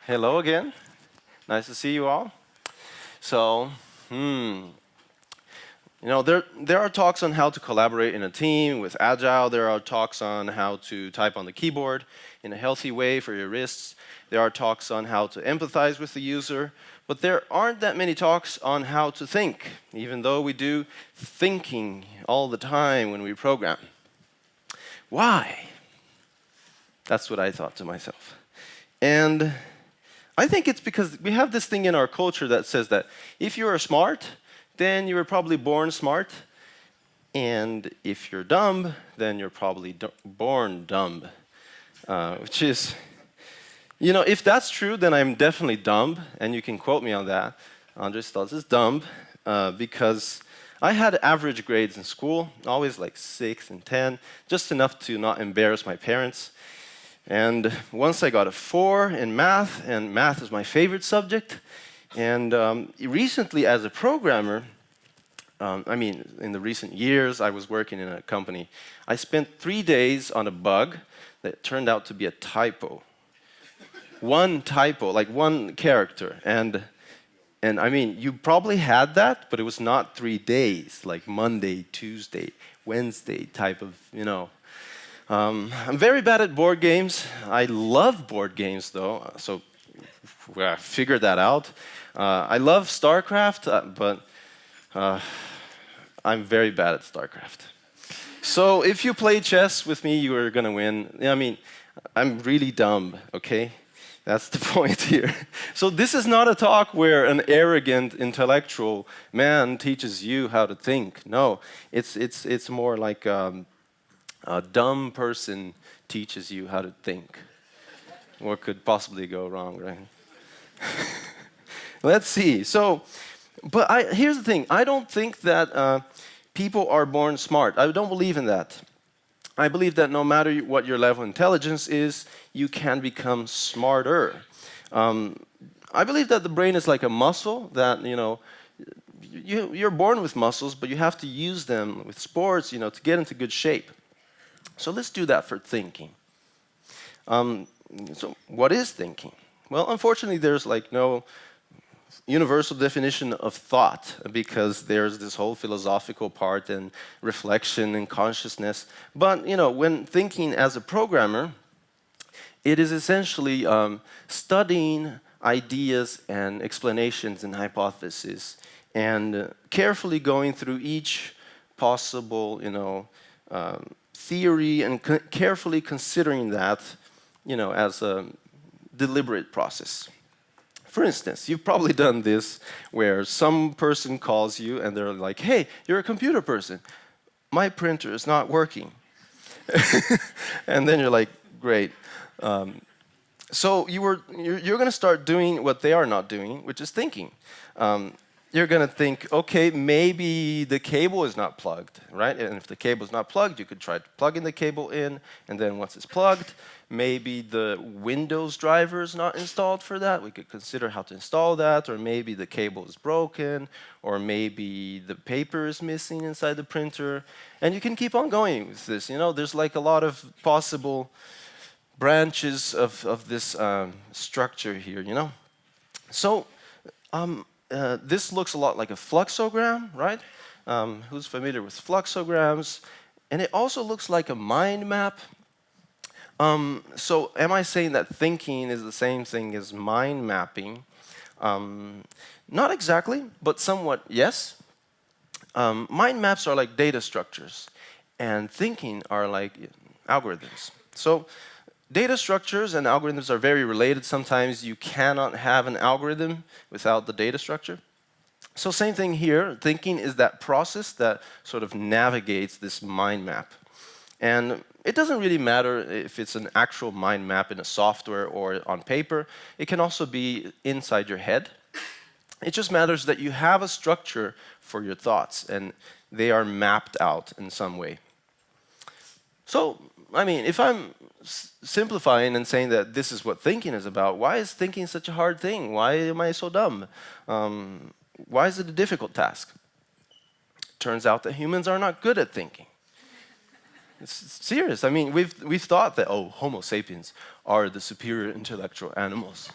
Hello again. Nice to see you all. So, there are talks on how to collaborate in a team with Agile. There are talks on how to type on the keyboard in a healthy way for your wrists. There are talks on how to empathize with the user. But there aren't that many talks on how to think, even though we do thinking all the time when we program. Why? That's what I thought to myself. And I think it's because we have this thing in our culture that says that if you are smart, then you were probably born smart. And if you're dumb, then you're probably born dumb. Which is, if that's true, then I'm definitely dumb. And you can quote me on that. André Staltz is dumb because I had average grades in school, always like 6 and 10, just enough to not embarrass my parents. And once I got a 4 in math, and math is my favorite subject. And recently, as a programmer, in the recent years, I was working in a company. I spent 3 days on a bug that turned out to be a typo. One typo, like one character. And you probably had that, but it was not 3 days, like Monday, Tuesday, Wednesday type of, I'm very bad at board games. I love board games, though, so I figured that out. I love StarCraft, but I'm very bad at StarCraft. So if you play chess with me, you are going to win. I'm really dumb, okay? That's the point here. So this is not a talk where an arrogant intellectual man teaches you how to think. No, it's more like a dumb person teaches you how to think. What could possibly go wrong, right? Let's see. So, here's the thing. I don't think that people are born smart. I don't believe in that. I believe that no matter what your level of intelligence is, you can become smarter. I believe that the brain is like a muscle that, you're born with muscles, but you have to use them with sports, to get into good shape. So let's do that for thinking. So what is thinking? Well, unfortunately, there's no universal definition of thought because there's this whole philosophical part and reflection and consciousness. But, when thinking as a programmer, it is essentially studying ideas and explanations and hypotheses and carefully going through each possible, theory and carefully considering that, as a deliberate process. For instance, you've probably done this where some person calls you and they're like, "Hey, you're a computer person. My printer is not working." And then you're like, "Great." So you're going to start doing what they are not doing, which is thinking. You're going to think, okay, maybe the cable is not plugged, right? And if the cable is not plugged, you could try plugging the cable in, and then once it's plugged, maybe the Windows driver is not installed for that. We could consider how to install that, or maybe the cable is broken, or maybe the paper is missing inside the printer. And you can keep on going with this. There's like a lot of possible branches of this structure here, So, this looks a lot like a fluxogram, right? Who's familiar with fluxograms? And it also looks like a mind map. So am I saying that thinking is the same thing as mind mapping? Not exactly, but somewhat yes. Mind maps are like data structures, and thinking are like algorithms. So data structures and algorithms are very related. Sometimes you cannot have an algorithm without the data structure. So same thing here. Thinking is that process that sort of navigates this mind map. And it doesn't really matter if it's an actual mind map in a software or on paper. It can also be inside your head. It just matters that you have a structure for your thoughts and they are mapped out in some way. So, if I'm simplifying and saying that this is what thinking is about, why is thinking such a hard thing? Why am I so dumb? Why is it a difficult task? Turns out that humans are not good at thinking. It's serious. We've thought that, Homo sapiens are the superior intellectual animals.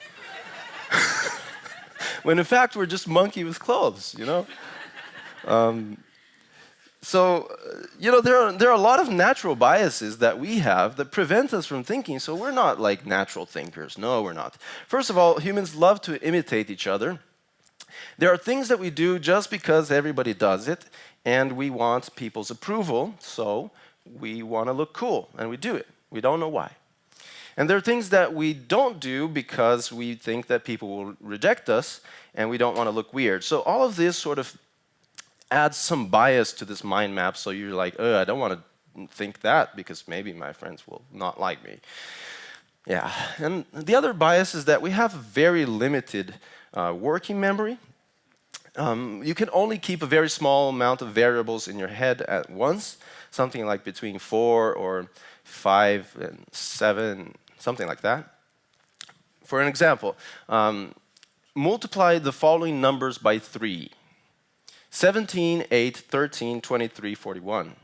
when in fact we're just monkey with clothes, you know? There are a lot of natural biases that we have that prevent us from thinking, so we're not like natural thinkers. No, we're not. First of all, humans love to imitate each other. There are things that we do just because everybody does it, and we want people's approval, so we want to look cool, and we do it. We don't know why. And there are things that we don't do because we think that people will reject us, and we don't want to look weird. So all of this sort of adds some bias to this mind map, so you're like, I don't want to think that because maybe my friends will not like me. Yeah, and the other bias is that we have very limited working memory. You can only keep a very small amount of variables in your head at once, something like between 4 or 5 and 7, something like that. For an example, multiply the following numbers by 3. 17, 8, 13, 23, 41.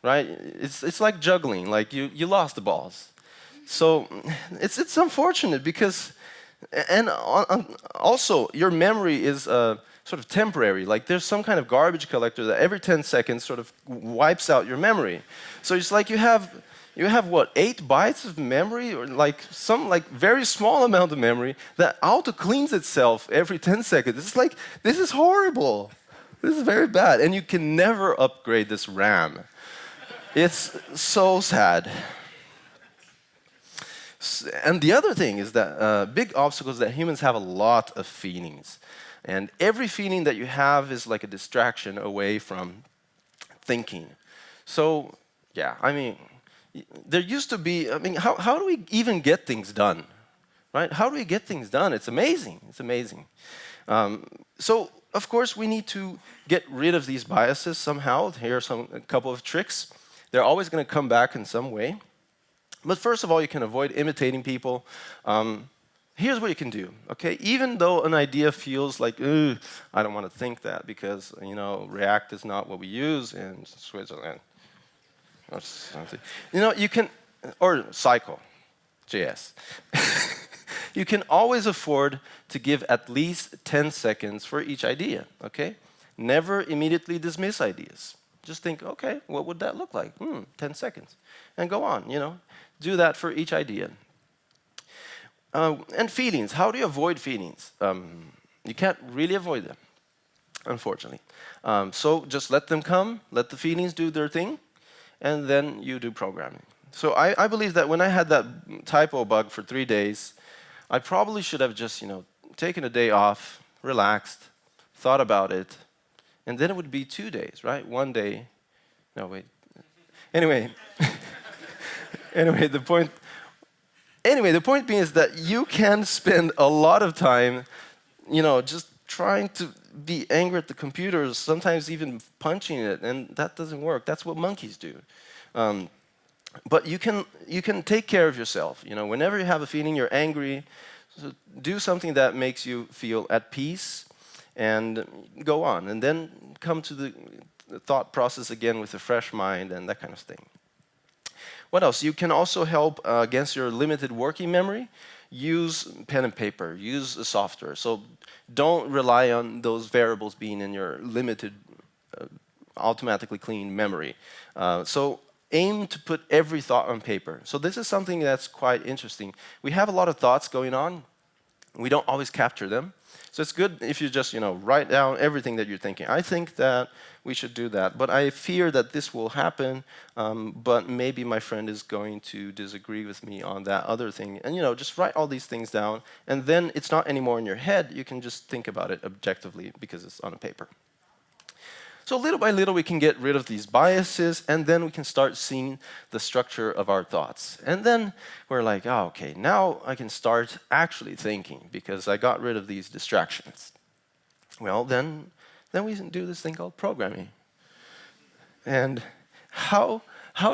Right? It's like juggling, like you lost the balls. So it's unfortunate because, and also your memory is sort of temporary. Like there's some kind of garbage collector that every 10 seconds sort of wipes out your memory. So it's like you have what, 8 bytes of memory, or like some like very small amount of memory that auto cleans itself every 10 seconds. It's like, this is horrible. This is very bad. And you can never upgrade this RAM. It's so sad. And the other thing is that big obstacle is that humans have a lot of feelings. And every feeling that you have is like a distraction away from thinking. So, yeah, I mean, there used to be, how do we even get things done, right? How do we get things done? It's amazing. It's amazing. So, of course, we need to get rid of these biases somehow. Here are a couple of tricks. They're always going to come back in some way. But first of all, you can avoid imitating people. Here's what you can do, okay? Even though an idea feels like, I don't want to think that because, React is not what we use in Switzerland. You can, or Cycle, JS. You can always afford to give at least 10 seconds for each idea, okay? Never immediately dismiss ideas. Just think, okay, what would that look like? 10 seconds. And go on, Do that for each idea. And feelings, how do you avoid feelings? You can't really avoid them, unfortunately. So just let them come, let the feelings do their thing, and then you do programming. So I believe that when I had that typo bug for 3 days, I probably should have just, taken a day off, relaxed, thought about it, and then it would be 2 days, right? 1 day. No, wait. Anyway, the point being is that you can spend a lot of time, just trying to be angry at the computer, sometimes even punching it, and that doesn't work. That's what monkeys do. But you can take care of yourself. Whenever you have a feeling you're angry, so do something that makes you feel at peace, and go on, and then come to the thought process again with a fresh mind and that kind of thing. What else? You can also help against your limited working memory. Use pen and paper. Use a software. So don't rely on those variables being in your limited, automatically clean memory. So aim to put every thought on paper. So this is something that's quite interesting. We have a lot of thoughts going on. We don't always capture them. So it's good if you just, write down everything that you're thinking. I think that we should do that, but I fear that this will happen, but maybe my friend is going to disagree with me on that other thing. And, just write all these things down, and then it's not anymore in your head. You can just think about it objectively because it's on a paper. So little by little, we can get rid of these biases, and then we can start seeing the structure of our thoughts. And then we're like, oh, okay, now I can start actually thinking because I got rid of these distractions. Well, then we do this thing called programming. And how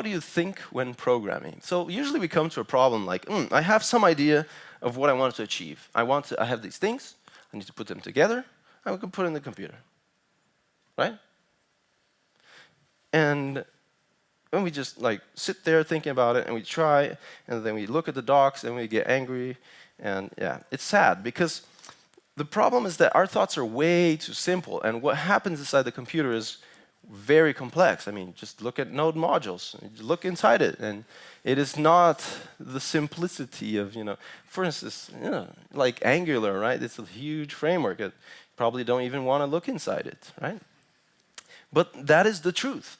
do you think when programming? So usually we come to a problem like, I have some idea of what I want to achieve. I have these things, I need to put them together, and we can put it in the computer, right? And when we just sit there thinking about it and we try, and then we look at the docs and we get angry, and yeah, it's sad because The problem is that our thoughts are way too simple, and what happens inside the computer is very complex. I mean, just look at node modules, look inside it, and it is not the simplicity of, for instance, like Angular, right? It's a huge framework. You probably don't even want to look inside it, right? But that is the truth.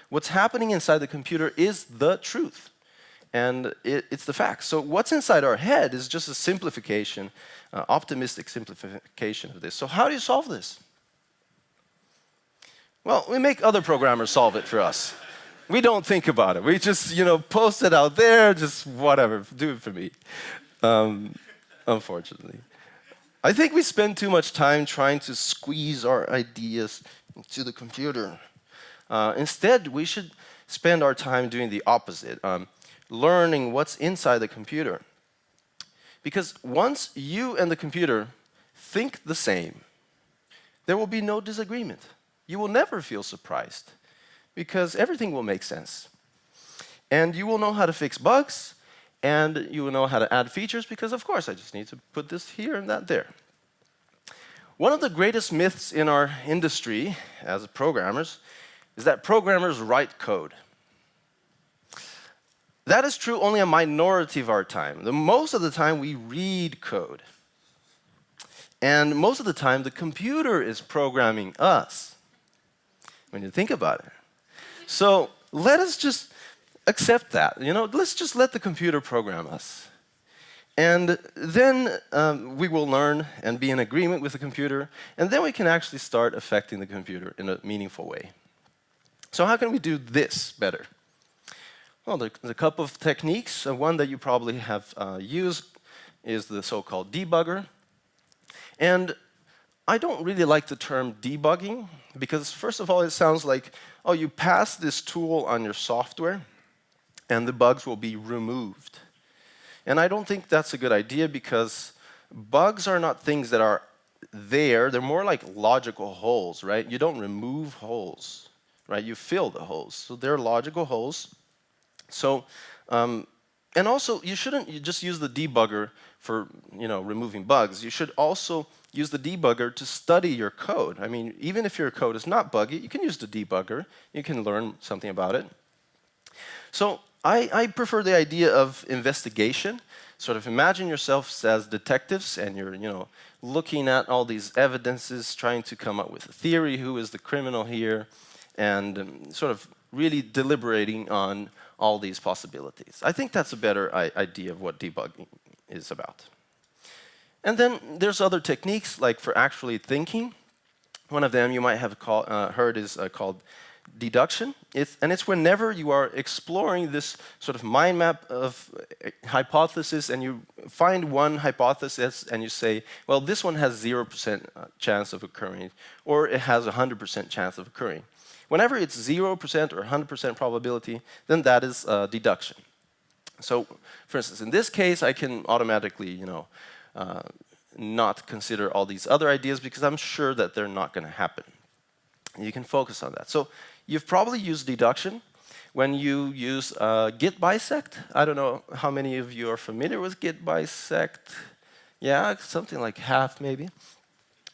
What's happening inside the computer is the truth. And it's the fact. So what's inside our head is just a simplification, optimistic simplification of this. So how do you solve this? Well, we make other programmers solve it for us. We don't think about it. We just, post it out there, just whatever, do it for me. Unfortunately. I think we spend too much time trying to squeeze our ideas into the computer. Instead, we should spend our time doing the opposite. Learning what's inside the computer. Because once you and the computer think the same, there will be no disagreement. You will never feel surprised because everything will make sense. And you will know how to fix bugs, and you will know how to add features because, of course, I just need to put this here and that there. One of the greatest myths in our industry as programmers is that programmers write code. That is true only a minority of our time. Most of the time, we read code. And most of the time, the computer is programming us, when you think about it. So let us just accept that. Let's just let the computer program us. And then we will learn and be in agreement with the computer, and then we can actually start affecting the computer in a meaningful way. So how can we do this better? Well, there's a couple of techniques. One that you probably have used is the so-called debugger. And I don't really like the term debugging because, first of all, it sounds like, oh, you pass this tool on your software and the bugs will be removed. And I don't think that's a good idea because bugs are not things that are there. They're more like logical holes, right? You don't remove holes, right? You fill the holes. So they're logical holes. So, and also, you shouldn't just use the debugger for, removing bugs. You should also use the debugger to study your code. I mean, even if your code is not buggy, you can use the debugger. You can learn something about it. So, I prefer the idea of investigation. Sort of imagine yourselves as detectives, and you're, looking at all these evidences, trying to come up with a theory, who is the criminal here, and sort of really deliberating on all these possibilities. I think that's a better idea of what debugging is about. And then there's other techniques, like for actually thinking. One of them you might have heard is called deduction. It's whenever you are exploring this sort of mind map of hypothesis, and you find one hypothesis and you say, well, this one has 0% chance of occurring, or it has 100% chance of occurring. Whenever it's 0% or 100% probability, then that is deduction. So, for instance, in this case, I can automatically, not consider all these other ideas because I'm sure that they're not going to happen. You can focus on that. So, you've probably used deduction when you use git bisect. I don't know how many of you are familiar with git bisect. Yeah, something like half maybe.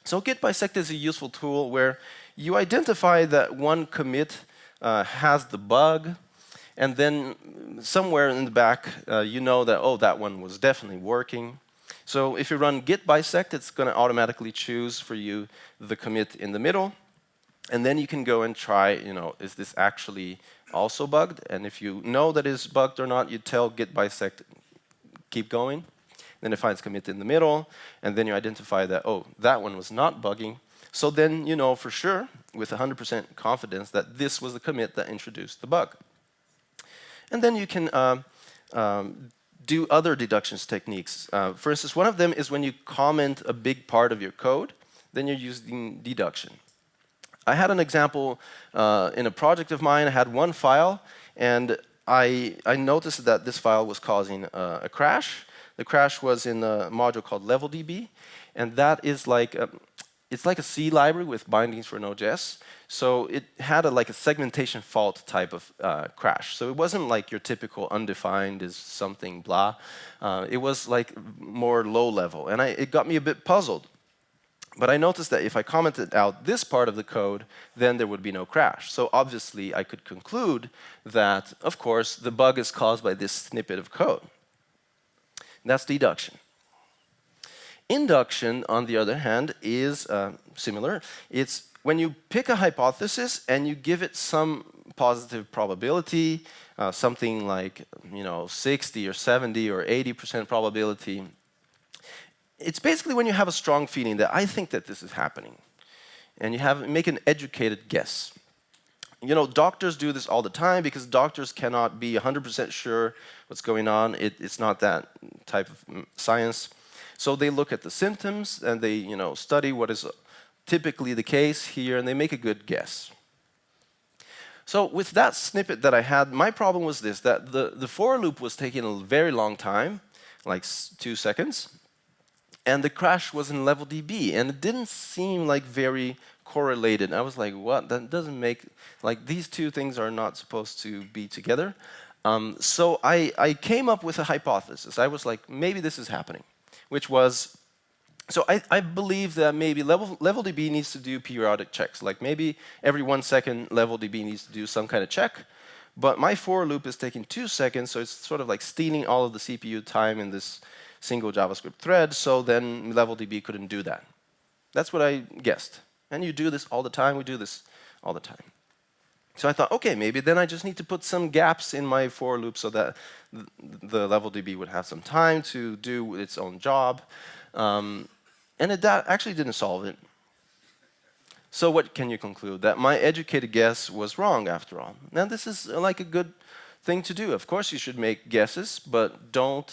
So git bisect is a useful tool where you identify that one commit has the bug, and then somewhere in the back you know that, oh, that one was definitely working. So if you run git bisect, it's going to automatically choose for you the commit in the middle, and then you can go and try, is this actually also bugged? And if you know that it's bugged or not, you tell git bisect, keep going. Then it finds commit in the middle, and then you identify that, oh, that one was not bugging. So then you know for sure, with 100% confidence, that this was the commit that introduced the bug. And then you can do other deductions techniques. For instance, one of them is when you comment a big part of your code, then you're using deduction. I had an example in a project of mine. I had one file, and I noticed that this file was causing a crash. The crash was in a module called LevelDB, and that is like it's like a C library with bindings for Node.js. So it had like a segmentation fault type of crash. So it wasn't like your typical undefined is something blah. It was like more low level, and it got me a bit puzzled. But I noticed that if I commented out this part of the code, then there would be no crash. So obviously, I could conclude that, of course, the bug is caused by this snippet of code. That's deduction. Induction, on the other hand, is similar. It's when you pick a hypothesis and you give it some positive probability, something like 60 or 70 or 80% probability. It's basically when you have a strong feeling that I think that this is happening, and you make an educated guess. Doctors do this all the time because doctors cannot be 100% sure what's going on. It's not that type of science. So they look at the symptoms and they study what is typically the case here, and they make a good guess. So with that snippet that I had, my problem was this, that the for loop was taking a very long time, like 2 seconds. And the crash was in level DB, and it didn't seem like very correlated. I was like, what? That doesn't make, like, these two things are not supposed to be together. So I came up with a hypothesis. I was like, maybe this is happening, which was, so I believe that maybe level DB needs to do periodic checks. Like maybe every 1 second, level DB needs to do some kind of check. But my for loop is taking 2 seconds, so it's sort of like stealing all of the CPU time in this single JavaScript thread, so then level DB couldn't do that. That's what I guessed. And you do this all the time. We do this all the time. So I thought, okay, maybe then I just need to put some gaps in my for loop so that the level DB would have some time to do its own job. And that actually didn't solve it. So what can you conclude? That my educated guess was wrong after all. Now this is like a good thing to do. Of course you should make guesses, but don't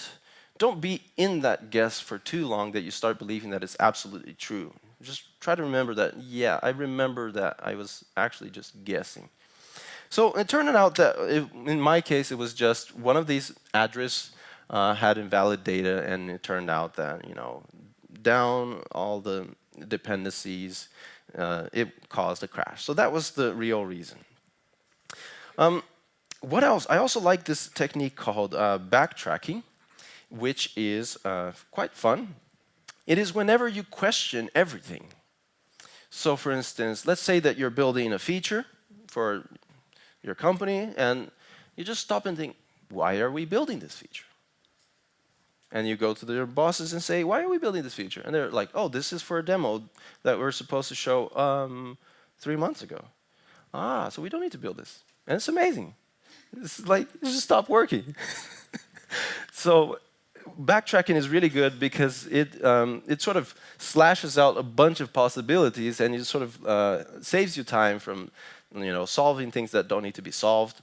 be in that guess for too long that you start believing that it's absolutely true. Just try to remember that, yeah, I remember that I was actually just guessing. So it turned out that in my case, it was just one of these address had invalid data, and it turned out that, down all the dependencies, it caused a crash. So that was the real reason. What else? I also like this technique called backtracking, which is quite fun. It is whenever you question everything. So for instance, let's say that you're building a feature for your company, and you just stop and think, why are we building this feature? And you go to their bosses and say, why are we building this feature? And they're like, oh, this is for a demo that we're supposed to show 3 months ago. Ah, so we don't need to build this. And it's amazing. It's like, it just stopped working. So backtracking is really good because it sort of slashes out a bunch of possibilities, and it sort of saves you time from solving things that don't need to be solved.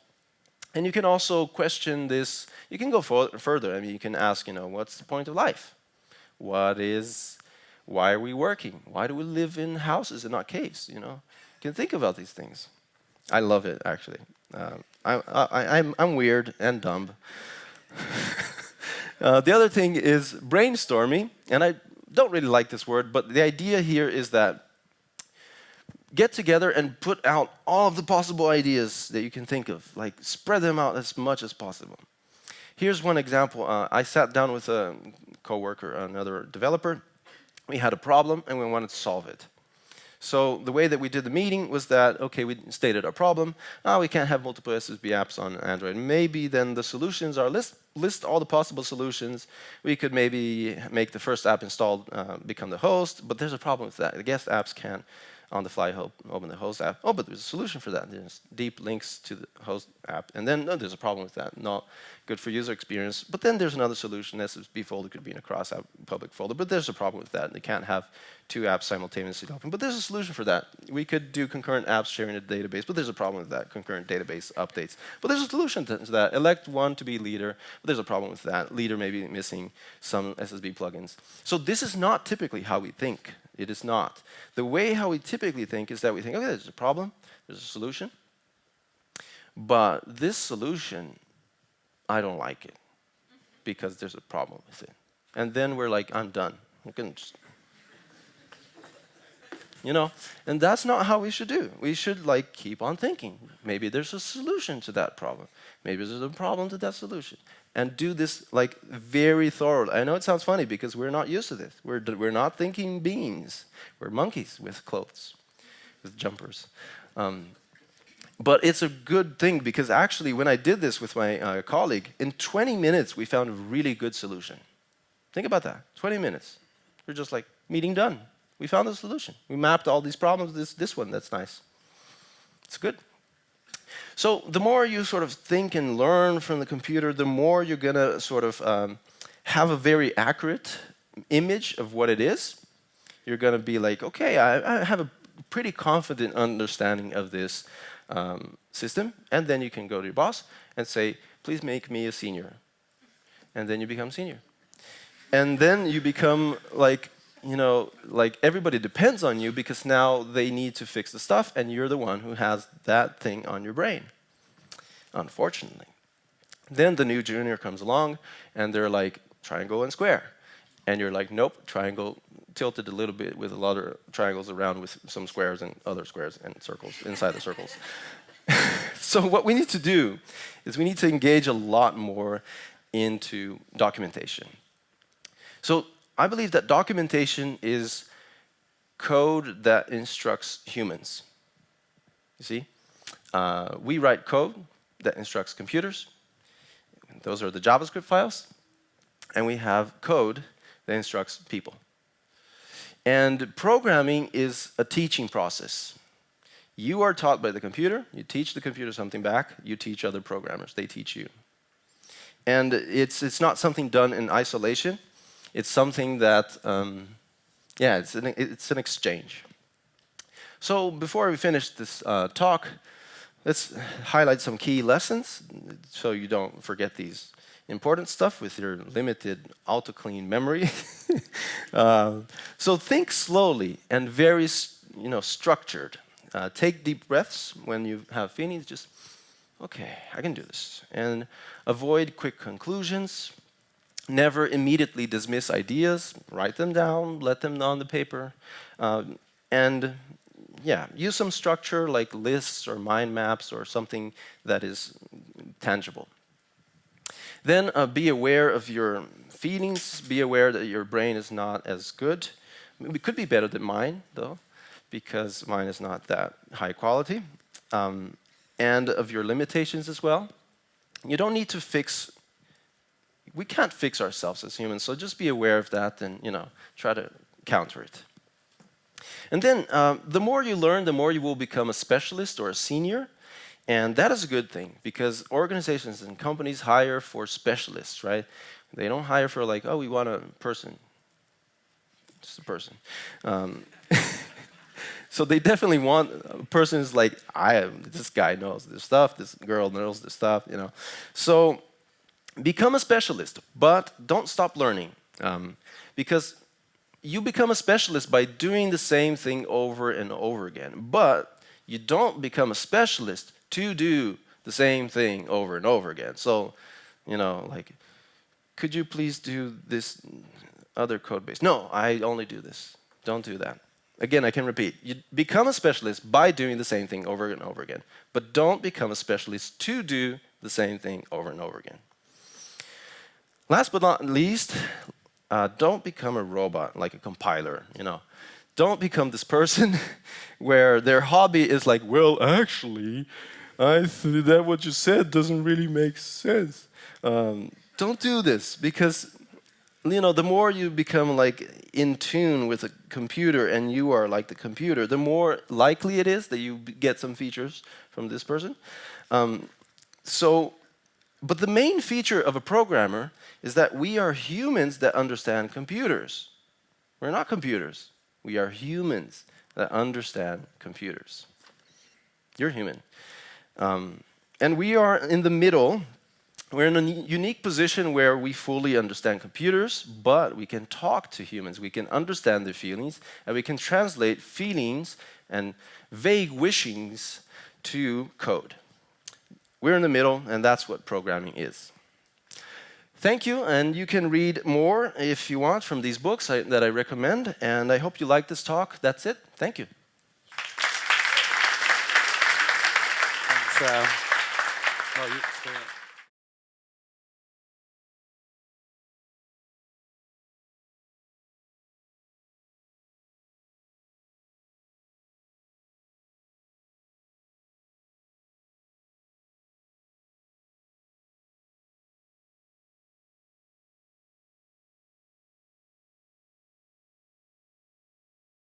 And you can also question this. You can go further. I mean, you can ask, what's the point of life? Why are we working? Why do we live in houses and not caves? You can think about these things. I love it, actually. I'm weird and dumb. The other thing is brainstorming, and I don't really like this word, but the idea here is that get together and put out all of the possible ideas that you can think of, like spread them out as much as possible. Here's one example. I sat down with a coworker, another developer. We had a problem and we wanted to solve it. So the way that we did the meeting was that, okay, we stated our problem. We can't have multiple SSB apps on Android. Maybe then the solutions are list all the possible solutions. We could maybe make the first app installed become the host, but there's a problem with that. The guest apps can't on the fly open the host app. Oh, but there's a solution for that. There's deep links to the host app. And then there's a problem with that. Not good for user experience. But then there's another solution. SSB folder could be in a cross-app public folder. But there's a problem with that. They can't have 2 apps simultaneously open. But there's a solution for that. We could do concurrent apps sharing a database. But there's a problem with that. Concurrent database updates. But there's a solution to that. Elect one to be leader. But there's a problem with that. Leader may be missing some SSB plugins. So this is not typically how we think. It is not. The way how we typically think is that we think, okay, there's a problem, there's a solution, but this solution, I don't like it because there's a problem with it. And then we're like, I'm done. you know? And that's not how we should do. We should like keep on thinking. Maybe there's a solution to that problem. Maybe there's a problem to that solution. And do this like very thoroughly. I know it sounds funny because we're not used to this. We're not thinking beings. We're monkeys with clothes, with jumpers. But it's a good thing because actually when I did this with my colleague, in 20 minutes we found a really good solution. Think about that, 20 minutes. We're just like, meeting done. We found a solution. We mapped all these problems, this one, that's nice. It's good. So the more you sort of think and learn from the computer, the more you're gonna sort of have a very accurate image of what it is. You're gonna be like, okay, I have a pretty confident understanding of this system, and then you can go to your boss and say, please make me a senior. And then you become senior. And then you become like, you know, like everybody depends on you because now they need to fix the stuff and you're the one who has that thing on your brain, unfortunately. Then the new junior comes along and they're like, triangle and square. And you're like, nope, triangle tilted a little bit with a lot of triangles around with some squares and other squares and circles inside the circles. So what we need to do is we need to engage a lot more into documentation. So I believe that documentation is code that instructs humans. You see? We write code that instructs computers. Those are the JavaScript files. And we have code that instructs people. And programming is a teaching process. You are taught by the computer. You teach the computer something back. You teach other programmers. They teach you. And it's not something done in isolation. It's something that, yeah, it's an exchange. So before we finish this talk, let's highlight some key lessons so you don't forget these important stuff with your limited auto-clean memory. So think slowly and very, structured. Take deep breaths when you have feelings. Just, okay, I can do this. And avoid quick conclusions. Never immediately dismiss ideas. Write them down, let them on the paper. And yeah, use some structure like lists or mind maps or something that is tangible. Then be aware of your feelings. Be aware that your brain is not as good. It could be better than mine, though, because mine is not that high quality. And of your limitations as well. You don't need to fix. We can't fix ourselves as humans, so just be aware of that and try to counter it. And then the more you learn, the more you will become a specialist or a senior. And that is a good thing because organizations and companies hire for specialists, right? They don't hire for like, oh, we want a person. Just a person. So they definitely want a person who's like, this guy knows this stuff, this girl knows this stuff, So become a specialist, but don't stop learning. Because you become a specialist by doing the same thing over and over again. But you don't become a specialist to do the same thing over and over again. So, like, could you please do this other code base? No, I only do this. Don't do that. Again, I can repeat. You become a specialist by doing the same thing over and over again. But don't become a specialist to do the same thing over and over again. Last but not least, don't become a robot, like a compiler, Don't become this person where their hobby is like, well, actually, that what you said doesn't really make sense. Don't do this because, the more you become like in tune with a computer and you are like the computer, the more likely it is that you get some features from this person. But the main feature of a programmer is that we are humans that understand computers. We're not computers. We are humans that understand computers. You're human. And we are in the middle. We're in a unique position where we fully understand computers, but we can talk to humans. We can understand their feelings, and we can translate feelings and vague wishings to code. We're in the middle, and that's what programming is. Thank you, and you can read more if you want from these books that I recommend, and I hope you like this talk. That's it. Thank you. Thanks. Well, you stay.